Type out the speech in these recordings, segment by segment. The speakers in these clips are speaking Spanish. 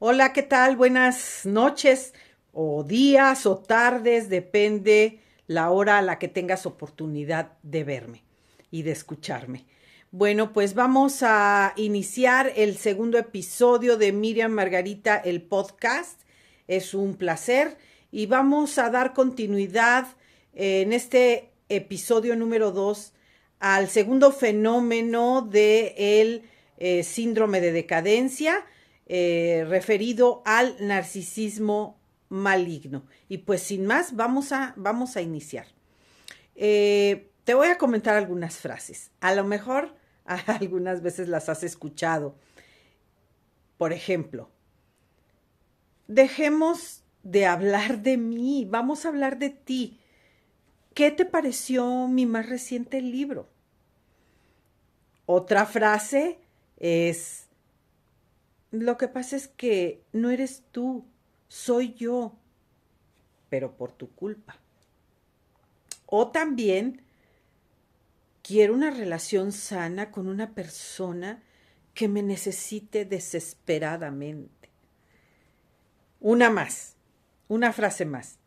Hola, ¿qué tal? Buenas noches o días o tardes, depende la hora a la que tengas oportunidad de verme y de escucharme. Bueno, pues vamos a iniciar el segundo episodio de Miriam Margarita, el podcast. Es un placer y vamos a dar continuidad en este episodio número 2 al segundo fenómeno del síndrome de decadencia referido al narcisismo maligno. Y pues sin más, vamos a iniciar. Te voy a comentar algunas frases. A lo mejor algunas veces las has escuchado. Por ejemplo, dejemos de hablar de mí, vamos a hablar de ti. ¿Qué te pareció mi más reciente libro? Otra frase es, lo que pasa es que no eres tú, soy yo, pero por tu culpa. O también quiero una relación sana con una persona que me necesite desesperadamente. Una más, una frase más.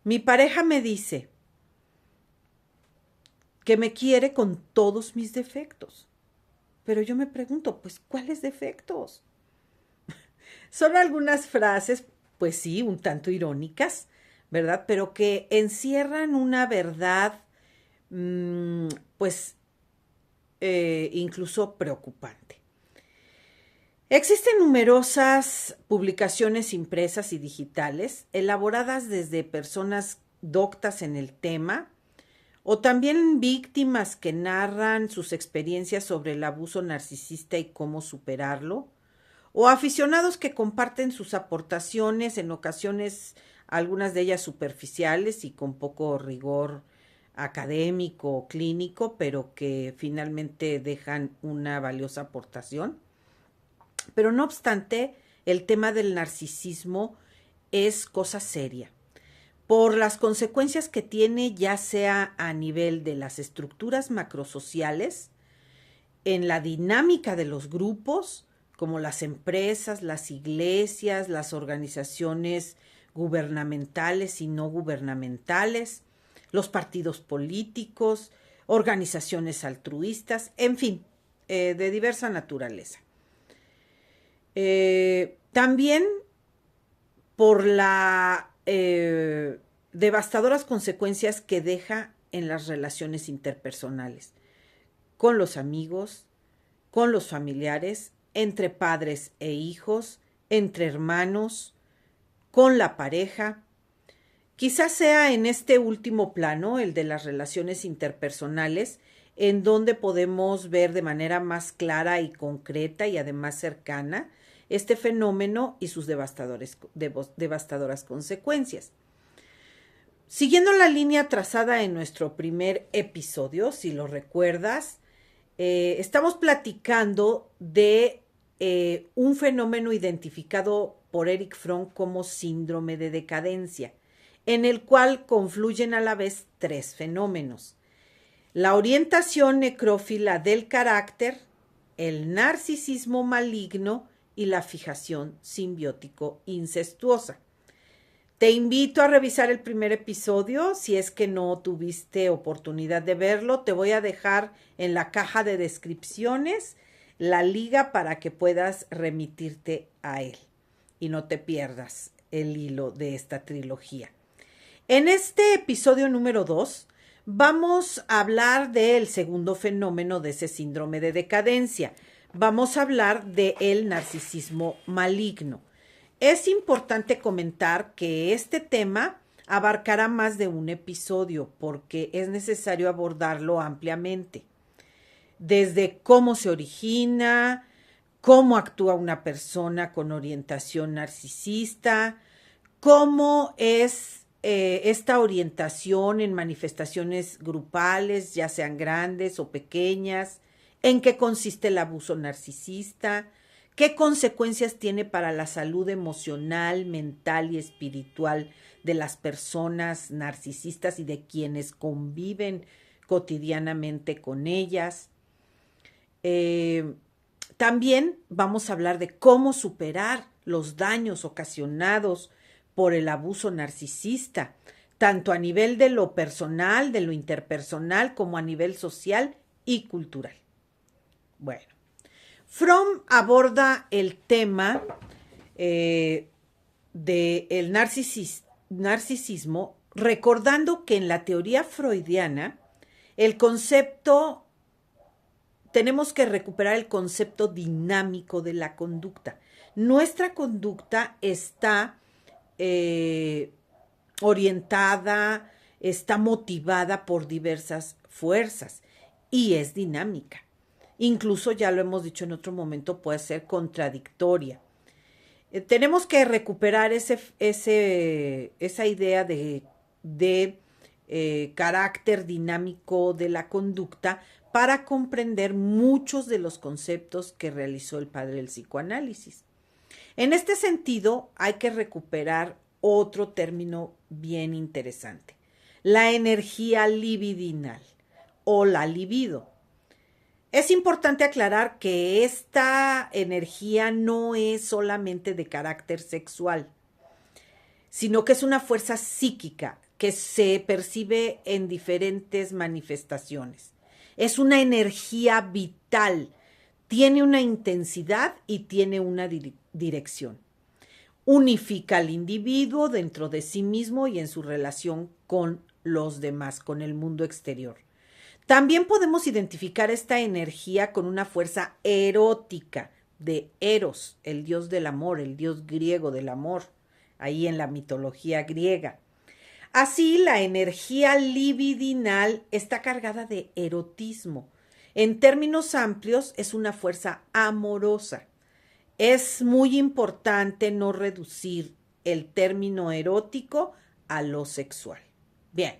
Mi pareja me dice que me quiere con todos mis defectos. Pero yo me pregunto, pues, ¿cuáles defectos? Son algunas frases, pues sí, un tanto irónicas, ¿verdad? Pero que encierran una verdad, mmm, pues, incluso preocupante. Existen numerosas publicaciones impresas y digitales elaboradas desde personas doctas en el tema o también víctimas que narran sus experiencias sobre el abuso narcisista y cómo superarlo, o aficionados que comparten sus aportaciones, en ocasiones algunas de ellas superficiales y con poco rigor académico o clínico, pero que finalmente dejan una valiosa aportación. Pero no obstante, el tema del narcisismo es cosa seria por las consecuencias que tiene, ya sea a nivel de las estructuras macrosociales, en la dinámica de los grupos, como las empresas, las iglesias, las organizaciones gubernamentales y no gubernamentales, los partidos políticos, organizaciones altruistas, en fin, de diversa naturaleza. También por las devastadoras consecuencias que deja en las relaciones interpersonales, con los amigos, con los familiares, entre padres e hijos, entre hermanos, con la pareja. Quizás sea en este último plano, el de las relaciones interpersonales, en donde podemos ver de manera más clara y concreta y además cercana este fenómeno y sus devastadoras consecuencias. Siguiendo la línea trazada en nuestro primer episodio, si lo recuerdas, estamos platicando de un fenómeno identificado por Eric Fromm como síndrome de decadencia, en el cual confluyen a la vez tres fenómenos: la orientación necrófila del carácter, el narcisismo maligno y la fijación simbiótico incestuosa. Te invito a revisar el primer episodio. Si es que no tuviste oportunidad de verlo, te voy a dejar en la caja de descripciones la liga para que puedas remitirte a él y no te pierdas el hilo de esta trilogía. En este episodio número 2 vamos a hablar del segundo fenómeno de ese síndrome de decadencia. Vamos a hablar del narcisismo maligno. Es importante comentar que este tema abarcará más de un episodio porque es necesario abordarlo ampliamente. Desde cómo se origina, cómo actúa una persona con orientación narcisista, cómo es esta orientación en manifestaciones grupales, ya sean grandes o pequeñas, en qué consiste el abuso narcisista, qué consecuencias tiene para la salud emocional, mental y espiritual de las personas narcisistas y de quienes conviven cotidianamente con ellas. Eh, También vamos a hablar de cómo superar los daños ocasionados por el abuso narcisista, tanto a nivel de lo personal, de lo interpersonal, como a nivel social y cultural. Bueno, Fromm aborda el tema del narcisismo, recordando que en la teoría freudiana el concepto, tenemos que recuperar el concepto dinámico de la conducta. Nuestra conducta está orientada, está motivada por diversas fuerzas y es dinámica. Incluso, ya lo hemos dicho en otro momento, puede ser contradictoria. Tenemos que recuperar esa idea de carácter dinámico de la conducta para comprender muchos de los conceptos que realizó el padre del psicoanálisis. En este sentido, hay que recuperar otro término bien interesante, la energía libidinal o la libido. Es importante aclarar que esta energía no es solamente de carácter sexual, sino que es una fuerza psíquica que se percibe en diferentes manifestaciones. Es una energía vital, tiene una intensidad y tiene una dirección. Unifica al individuo dentro de sí mismo y en su relación con los demás, con el mundo exterior. También podemos identificar esta energía con una fuerza erótica de Eros, el dios del amor, el dios griego del amor, ahí en la mitología griega. Así, la energía libidinal está cargada de erotismo. En términos amplios, es una fuerza amorosa. Es muy importante no reducir el término erótico a lo sexual. Bien.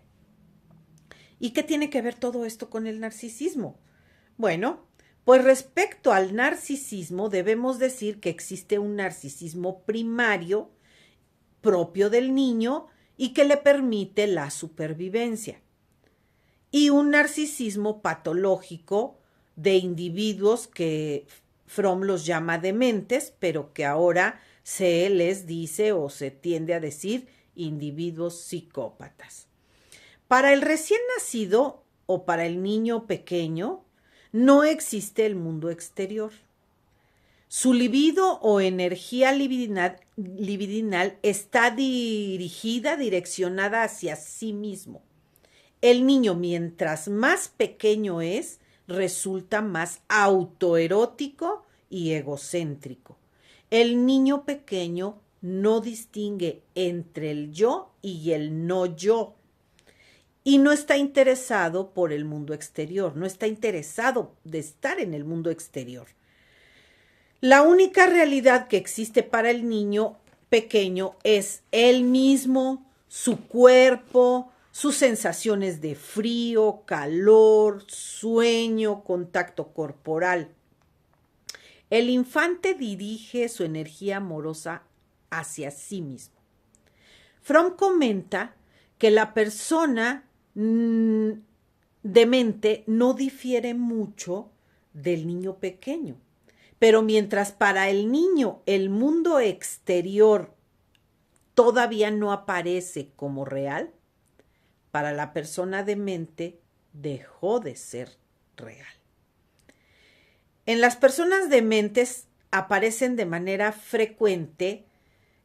¿Y qué tiene que ver todo esto con el narcisismo? Bueno, pues respecto al narcisismo debemos decir que existe un narcisismo primario propio del niño y que le permite la supervivencia, y un narcisismo patológico de individuos que Fromm los llama dementes, pero que ahora se les dice o se tiende a decir individuos psicópatas. Para el recién nacido o para el niño pequeño no existe el mundo exterior. Su libido o energía libidinal está direccionada hacia sí mismo. El niño, mientras más pequeño es, resulta más autoerótico y egocéntrico. El niño pequeño no distingue entre el yo y el no yo. Y no está interesado por el mundo exterior, no está interesado de estar en el mundo exterior. La única realidad que existe para el niño pequeño es él mismo, su cuerpo, sus sensaciones de frío, calor, sueño, contacto corporal. El infante dirige su energía amorosa hacia sí mismo. Fromm comenta que la persona demente no difiere mucho del niño pequeño, pero mientras para el niño el mundo exterior todavía no aparece como real, para la persona demente dejó de ser real. En las personas dementes aparecen de manera frecuente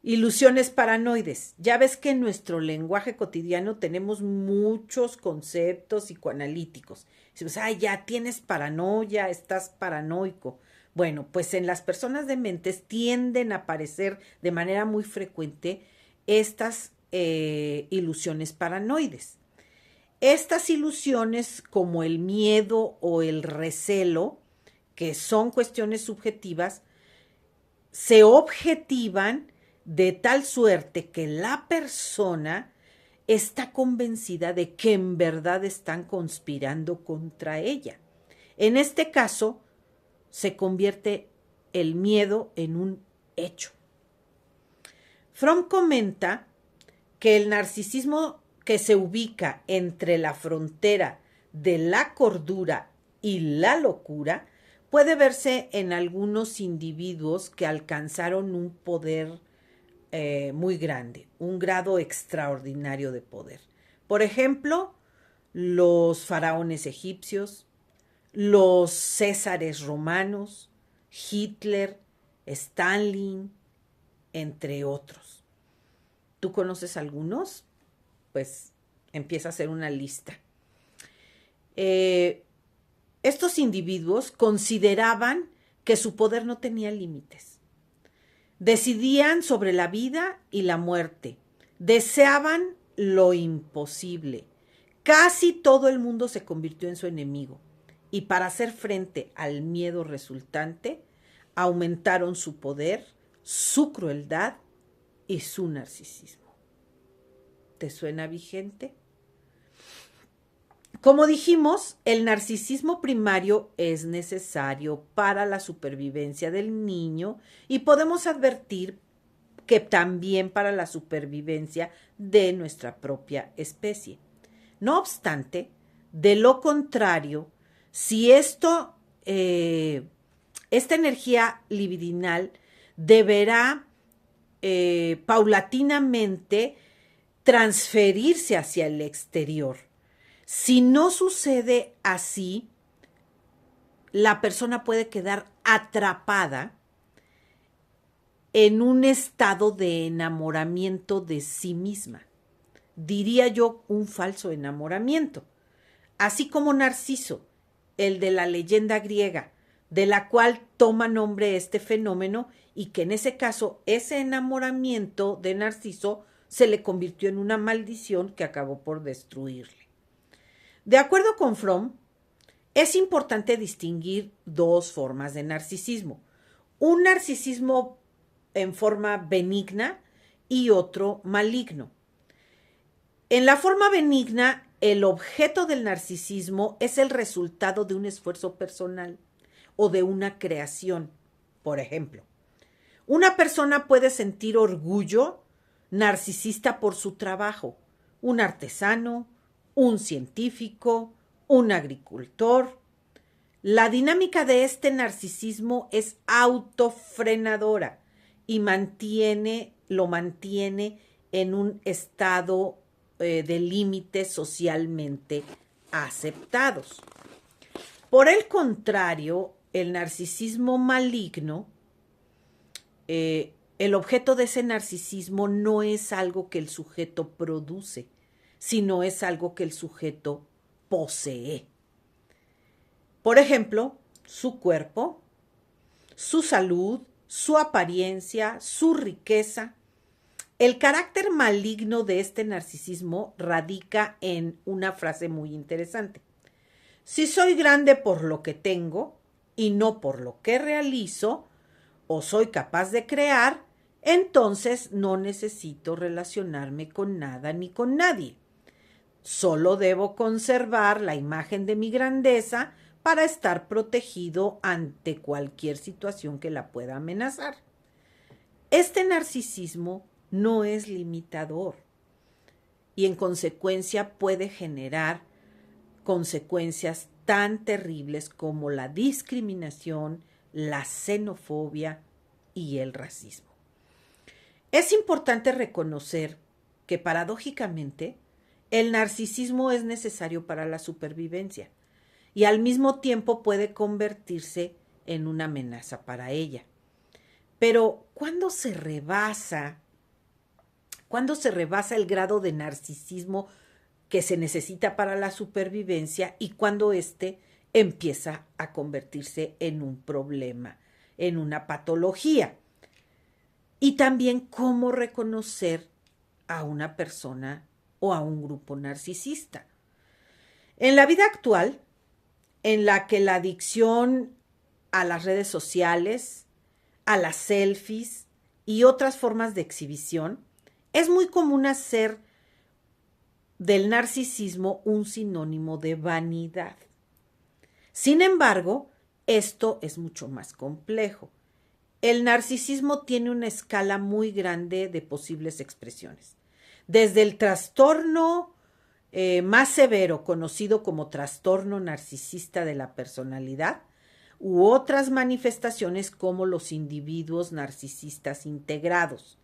ilusiones paranoides. Ya ves que en nuestro lenguaje cotidiano tenemos muchos conceptos psicoanalíticos. Decimos, ay, ya tienes paranoia, estás paranoico. Bueno, pues en las personas dementes tienden a aparecer de manera muy frecuente estas ilusiones paranoides. Estas ilusiones, como el miedo o el recelo, que son cuestiones subjetivas, se objetivan de tal suerte que la persona está convencida de que en verdad están conspirando contra ella. En este caso, se convierte el miedo en un hecho. Fromm comenta que el narcisismo que se ubica entre la frontera de la cordura y la locura puede verse en algunos individuos que alcanzaron un poder muy grande, un grado extraordinario de poder. Por ejemplo, los faraones egipcios, los césares romanos, Hitler, Stalin, entre otros. ¿Tú conoces algunos? Pues empieza a hacer una lista. Estos individuos consideraban que su poder no tenía límites. Decidían sobre la vida y la muerte. Deseaban lo imposible. Casi todo el mundo se convirtió en su enemigo. Y para hacer frente al miedo resultante, aumentaron su poder, su crueldad y su narcisismo. ¿Te suena vigente? Como dijimos, el narcisismo primario es necesario para la supervivencia del niño y podemos advertir que también para la supervivencia de nuestra propia especie. No obstante, de lo contrario, si esta energía libidinal deberá paulatinamente transferirse hacia el exterior. Si no sucede así, la persona puede quedar atrapada en un estado de enamoramiento de sí misma. Diría yo un falso enamoramiento. Así como Narciso, el de la leyenda griega, de la cual toma nombre este fenómeno y que en ese caso ese enamoramiento de Narciso se le convirtió en una maldición que acabó por destruirle. De acuerdo con Fromm, es importante distinguir dos formas de narcisismo. Un narcisismo en forma benigna y otro maligno. En la forma benigna, el objeto del narcisismo es el resultado de un esfuerzo personal o de una creación. Por ejemplo, una persona puede sentir orgullo narcisista por su trabajo. Un artesano, un científico, un agricultor. La dinámica de este narcisismo es autofrenadora y lo mantiene en un estado de límites socialmente aceptados. Por el contrario, el narcisismo maligno, el objeto de ese narcisismo no es algo que el sujeto produce, sino es algo que el sujeto posee. Por ejemplo, su cuerpo, su salud, su apariencia, su riqueza. El carácter maligno de este narcisismo radica en una frase muy interesante. Si soy grande por lo que tengo y no por lo que realizo o soy capaz de crear, entonces no necesito relacionarme con nada ni con nadie. Solo debo conservar la imagen de mi grandeza para estar protegido ante cualquier situación que la pueda amenazar. Este narcisismo no es limitador y en consecuencia puede generar consecuencias tan terribles como la discriminación, la xenofobia y el racismo. Es importante reconocer que paradójicamente el narcisismo es necesario para la supervivencia y al mismo tiempo puede convertirse en una amenaza para ella. Pero ¿cuándo se rebasa el grado de narcisismo que se necesita para la supervivencia y cuando éste empieza a convertirse en un problema, en una patología? Y también cómo reconocer a una persona o a un grupo narcisista. En la vida actual, en la que la adicción a las redes sociales, a las selfies y otras formas de exhibición, es muy común hacer del narcisismo un sinónimo de vanidad. Sin embargo, esto es mucho más complejo. El narcisismo tiene una escala muy grande de posibles expresiones. Desde el trastorno más severo, conocido como trastorno narcisista de la personalidad, u otras manifestaciones como los individuos narcisistas integrados,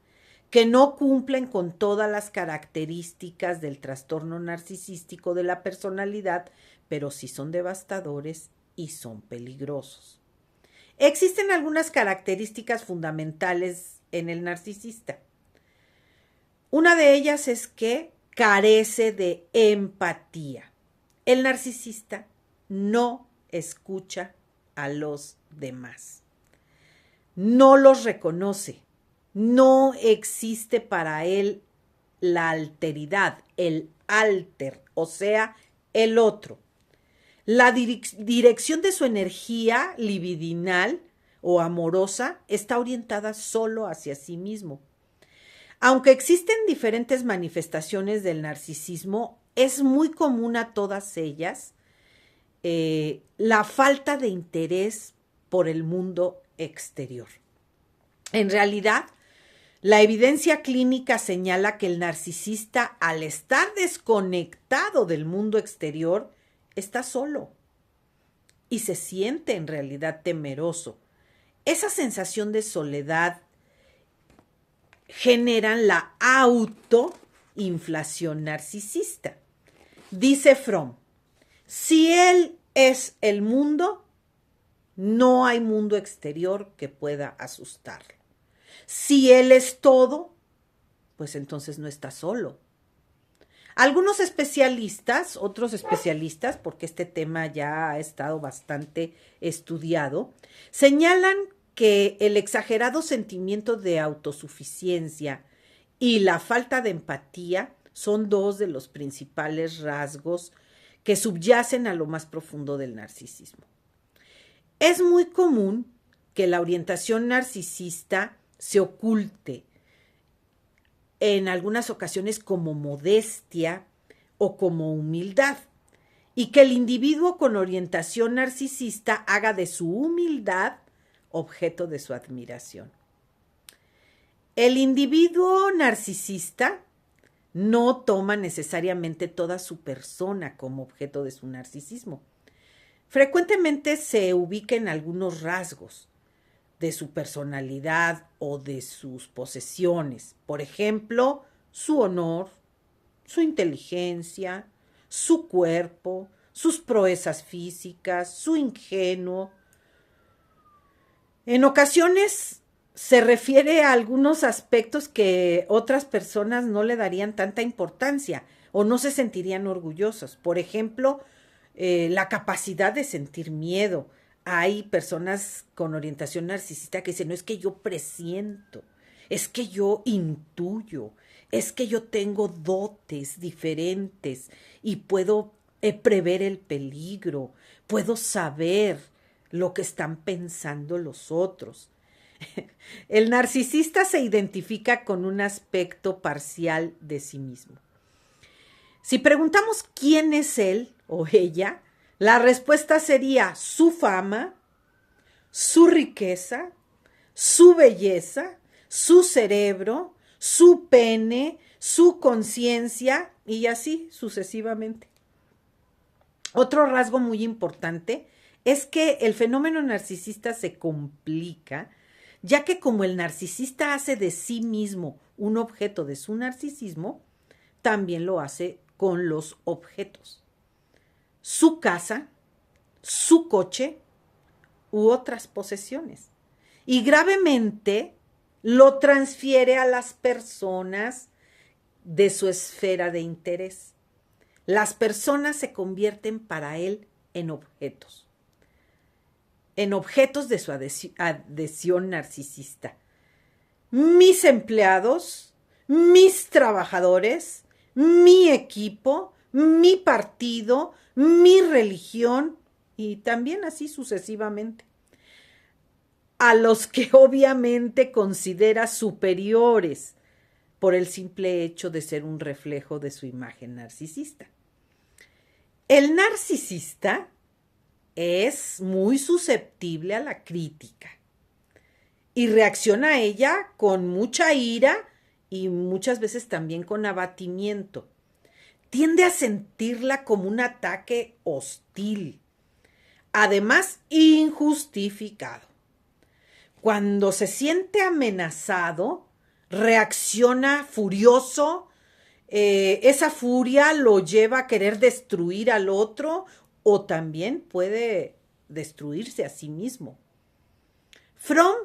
que no cumplen con todas las características del trastorno narcisístico de la personalidad, pero sí son devastadores y son peligrosos. Existen algunas características fundamentales en el narcisista. Una de ellas es que carece de empatía. El narcisista no escucha a los demás, no los reconoce, no existe para él la alteridad, el alter, o sea, el otro. La dirección de su energía libidinal o amorosa está orientada solo hacia sí mismo. Aunque existen diferentes manifestaciones del narcisismo, es muy común a todas ellas la falta de interés por el mundo exterior. En realidad, la evidencia clínica señala que el narcisista, al estar desconectado del mundo exterior, está solo y se siente en realidad temeroso. Esa sensación de soledad generan la autoinflación narcisista. Dice Fromm, si él es el mundo, no hay mundo exterior que pueda asustarlo. Si él es todo, pues entonces no está solo. Algunos especialistas, otros especialistas, porque este tema ya ha estado bastante estudiado, señalan que el exagerado sentimiento de autosuficiencia y la falta de empatía son dos de los principales rasgos que subyacen a lo más profundo del narcisismo. Es muy común que la orientación narcisista se oculte en algunas ocasiones como modestia o como humildad, y que el individuo con orientación narcisista haga de su humildad objeto de su admiración. El individuo narcisista no toma necesariamente toda su persona como objeto de su narcisismo. Frecuentemente se ubica en algunos rasgos de su personalidad o de sus posesiones. Por ejemplo, su honor, su inteligencia, su cuerpo, sus proezas físicas, su ingenuo. En ocasiones se refiere a algunos aspectos que otras personas no le darían tanta importancia o no se sentirían orgullosos. Por ejemplo, la capacidad de sentir miedo. Hay personas con orientación narcisista que dicen, no, es que yo presiento, es que yo intuyo, es que yo tengo dotes diferentes y puedo prever el peligro, puedo saber lo que están pensando los otros. El narcisista se identifica con un aspecto parcial de sí mismo. Si preguntamos quién es él o ella, la respuesta sería su fama, su riqueza, su belleza, su cerebro, su pene, su conciencia y así sucesivamente. Otro rasgo muy importante es que el fenómeno narcisista se complica, ya que como el narcisista hace de sí mismo un objeto de su narcisismo, también lo hace con los objetos. Su casa, su coche u otras posesiones. Y gravemente lo transfiere a las personas de su esfera de interés. Las personas se convierten para él en objetos de su adhesión narcisista. Mis empleados, mis trabajadores, mi equipo, mi partido, mi religión y también así sucesivamente. A los que obviamente considera superiores por el simple hecho de ser un reflejo de su imagen narcisista. El narcisista es muy susceptible a la crítica y reacciona a ella con mucha ira y muchas veces también con abatimiento. Tiende a sentirla como un ataque hostil. además injustificado. Cuando se siente amenazado, reacciona furioso. Esa furia lo lleva a querer destruir al otro o también puede destruirse a sí mismo. Fromm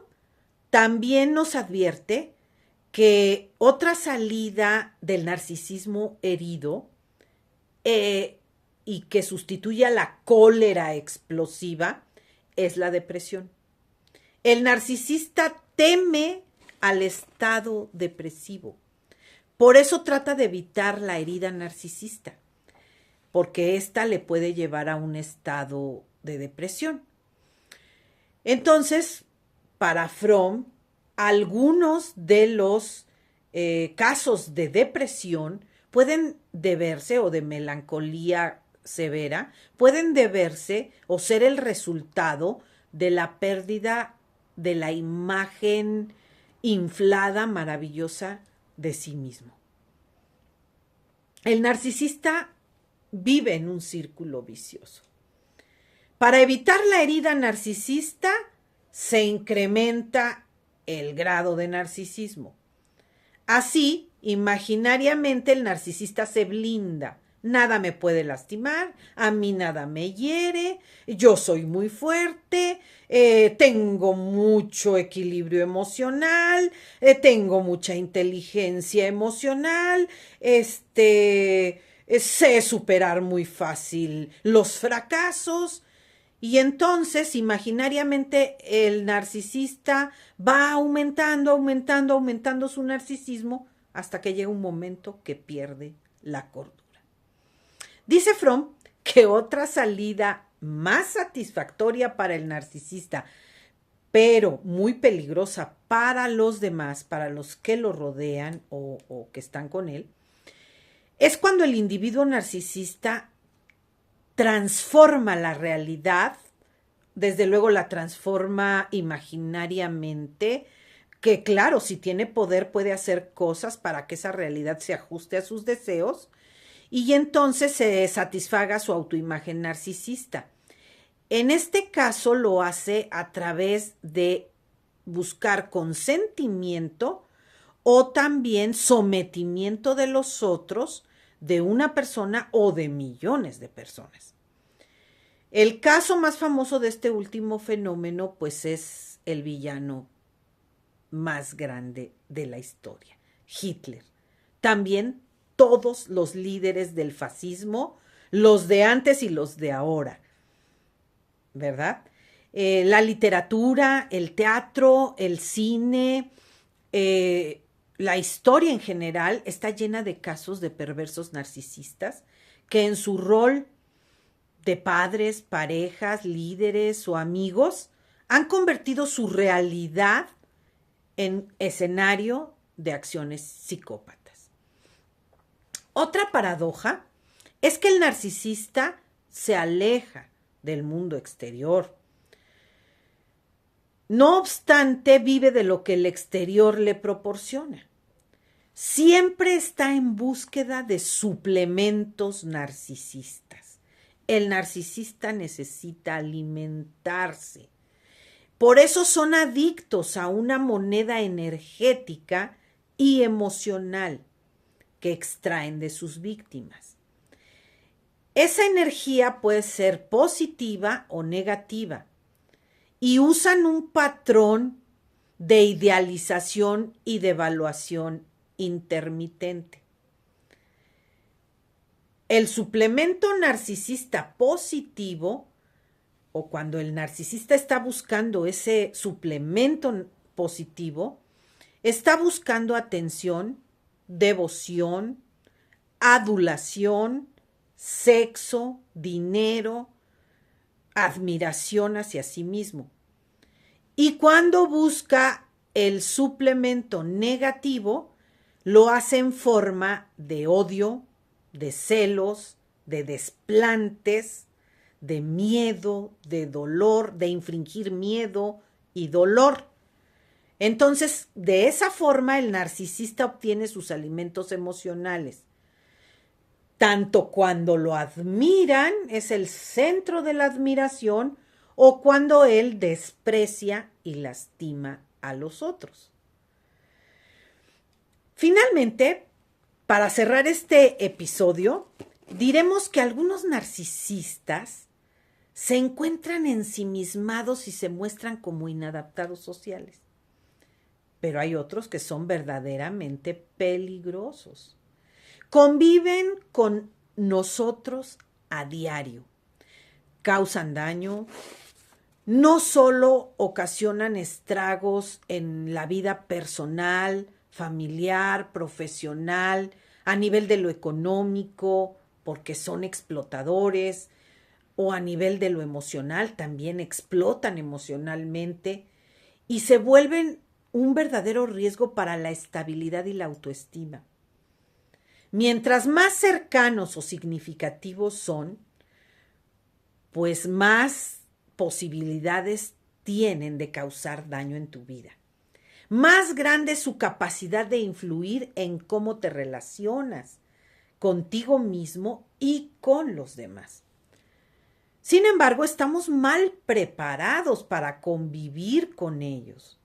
también nos advierte que otra salida del narcisismo herido y que sustituye a la cólera explosiva es la depresión. El narcisista teme al estado depresivo. Por eso trata de evitar la herida narcisista, porque ésta le puede llevar a un estado de depresión. Entonces, para Fromm, algunos de los casos de depresión pueden deberse, o de melancolía severa, pueden deberse o ser el resultado de la pérdida de la imagen inflada, maravillosa de sí mismo. El narcisista vive en un círculo vicioso. Para evitar la herida narcisista, se incrementa el grado de narcisismo. Así, imaginariamente, el narcisista se blinda. Nada me puede lastimar, a mí nada me hiere, yo soy muy fuerte, tengo mucho equilibrio emocional, tengo mucha inteligencia emocional, sé superar muy fácil los fracasos. Y entonces, imaginariamente, el narcisista va aumentando su narcisismo hasta que llega un momento que pierde la cordura. Dice Fromm que otra salida más satisfactoria para el narcisista, pero muy peligrosa para los demás, para los que lo rodean o que están con él, es cuando el individuo narcisista transforma la realidad, desde luego la transforma imaginariamente, que claro, si tiene poder puede hacer cosas para que esa realidad se ajuste a sus deseos y entonces se satisfaga su autoimagen narcisista. En este caso lo hace a través de buscar consentimiento o también sometimiento de los otros, de una persona o de millones de personas. El caso más famoso de este último fenómeno, pues, es el villano más grande de la historia, Hitler. También todos los líderes del fascismo, los de antes y los de ahora, ¿verdad? La literatura, el teatro, el cine, la historia en general está llena de casos de perversos narcisistas que en su rol de padres, parejas, líderes o amigos han convertido su realidad en escenario de acciones psicópatas. Otra paradoja es que el narcisista se aleja del mundo exterior. No obstante, vive de lo que el exterior le proporciona. Siempre está en búsqueda de suplementos narcisistas. El narcisista necesita alimentarse. Por eso son adictos a una moneda energética y emocional que extraen de sus víctimas. Esa energía puede ser positiva o negativa y usan un patrón de idealización y de evaluación intermitente. El suplemento narcisista positivo, o cuando el narcisista está buscando ese suplemento positivo, está buscando atención, devoción, adulación, sexo, dinero, admiración hacia sí mismo. Y cuando busca el suplemento negativo, lo hace en forma de odio, de celos, de desplantes, de miedo, de dolor, de infringir miedo y dolor. Entonces, de esa forma, el narcisista obtiene sus alimentos emocionales. Tanto cuando lo admiran, es el centro de la admiración, o cuando él desprecia y lastima a los otros. Finalmente, para cerrar este episodio, diremos que algunos narcisistas se encuentran ensimismados y se muestran como inadaptados sociales. Pero hay otros que son verdaderamente peligrosos. Conviven con nosotros a diario. Causan daño. No solo ocasionan estragos en la vida personal, familiar, profesional, a nivel de lo económico, porque son explotadores, o a nivel de lo emocional, también explotan emocionalmente y se vuelven un verdadero riesgo para la estabilidad y la autoestima. Mientras más cercanos o significativos son, pues más posibilidades tienen de causar daño en tu vida. Más grande es su capacidad de influir en cómo te relacionas contigo mismo y con los demás. Sin embargo, estamos mal preparados para convivir con ellos.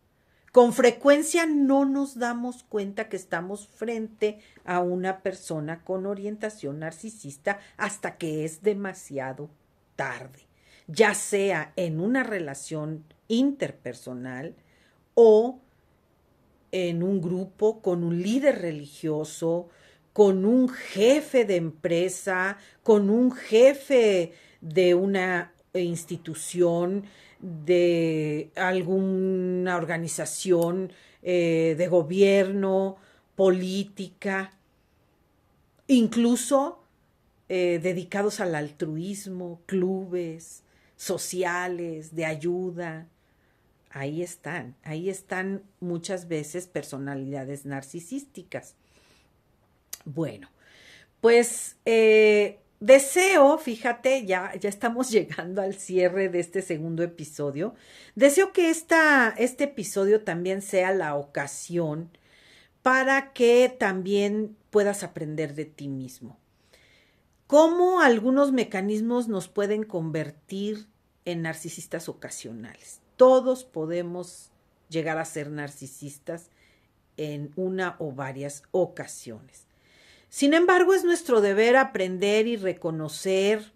Con frecuencia no nos damos cuenta que estamos frente a una persona con orientación narcisista hasta que es demasiado tarde, ya sea en una relación interpersonal o en un grupo con un líder religioso, con un jefe de empresa, con un jefe de una institución, de alguna organización de gobierno, política, incluso dedicados al altruismo, clubes sociales, de ayuda. Ahí están muchas veces personalidades narcisísticas. Bueno, pues deseo, fíjate, ya estamos llegando al cierre de este segundo episodio. Deseo que este episodio también sea la ocasión para que también puedas aprender de ti mismo. Cómo algunos mecanismos nos pueden convertir en narcisistas ocasionales. Todos podemos llegar a ser narcisistas en una o varias ocasiones. Sin embargo, es nuestro deber aprender y reconocer,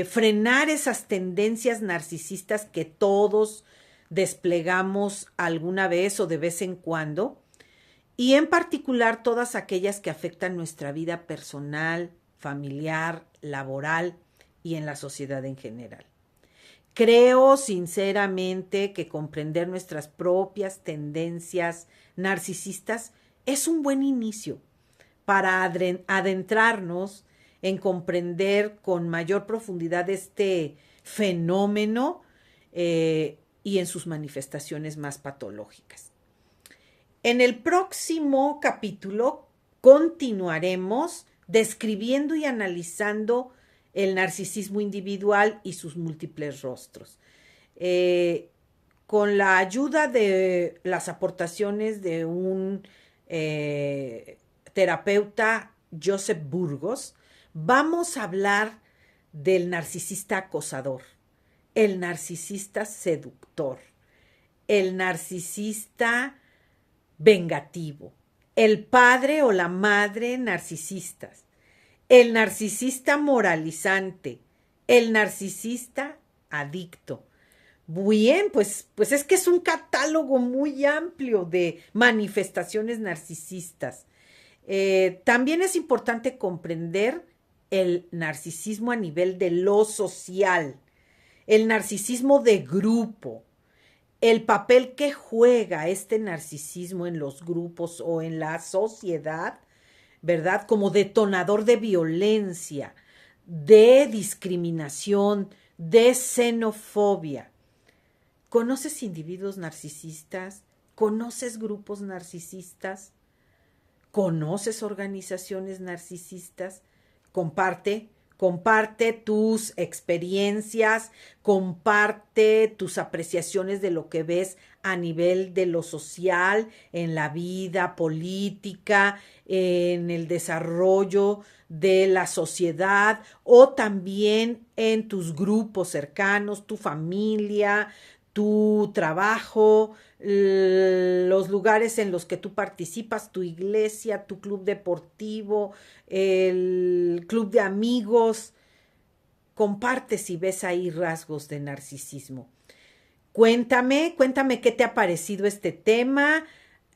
frenar esas tendencias narcisistas que todos desplegamos alguna vez o de vez en cuando, y en particular todas aquellas que afectan nuestra vida personal, familiar, laboral y en la sociedad en general. Creo sinceramente que comprender nuestras propias tendencias narcisistas es un buen inicio para adentrarnos en comprender con mayor profundidad este fenómeno y en sus manifestaciones más patológicas. En el próximo capítulo continuaremos describiendo y analizando el narcisismo individual y sus múltiples rostros. Con la ayuda de las aportaciones de un terapeuta, Joseph Burgos, vamos a hablar del narcisista acosador, el narcisista seductor, el narcisista vengativo, el padre o la madre narcisistas, el narcisista moralizante, el narcisista adicto. Bien, pues es que es un catálogo muy amplio de manifestaciones narcisistas. También es importante comprender el narcisismo a nivel de lo social, el narcisismo de grupo, el papel que juega este narcisismo en los grupos o en la sociedad, ¿verdad? Como detonador de violencia, de discriminación, de xenofobia. ¿Conoces individuos narcisistas? ¿Conoces grupos narcisistas? ¿Conoces organizaciones narcisistas? Comparte Comparte tus experiencias, comparte tus apreciaciones de lo que ves a nivel de lo social, en la vida política, en el desarrollo de la sociedad o también en tus grupos cercanos, tu familia, tu trabajo, los lugares en los que tú participas, tu iglesia, tu club deportivo, el club de amigos. Comparte si ves ahí rasgos de narcisismo. Cuéntame qué te ha parecido este tema.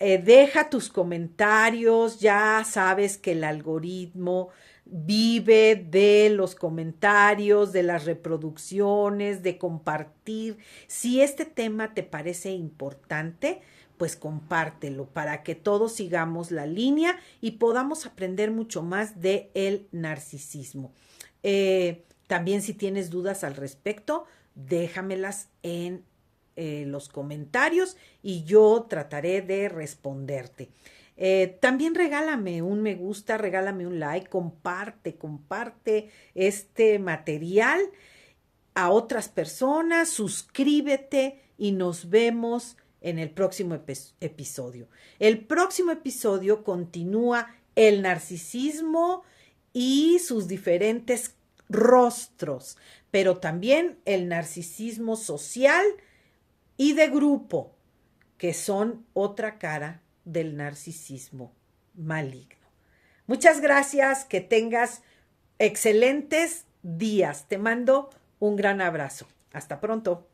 Deja tus comentarios. Ya sabes que el algoritmo vive de los comentarios, de las reproducciones, de compartir. Si este tema te parece importante, pues compártelo para que todos sigamos la línea y podamos aprender mucho más de el narcisismo. También si tienes dudas al respecto, déjamelas en los comentarios y yo trataré de responderte. También regálame un me gusta, regálame un like, comparte este material a otras personas, suscríbete y nos vemos en el próximo episodio. El próximo episodio continúa el narcisismo y sus diferentes rostros, pero también el narcisismo social y de grupo, que son otra cara del narcisismo maligno. Muchas gracias, que tengas excelentes días. Te mando un gran abrazo. Hasta pronto.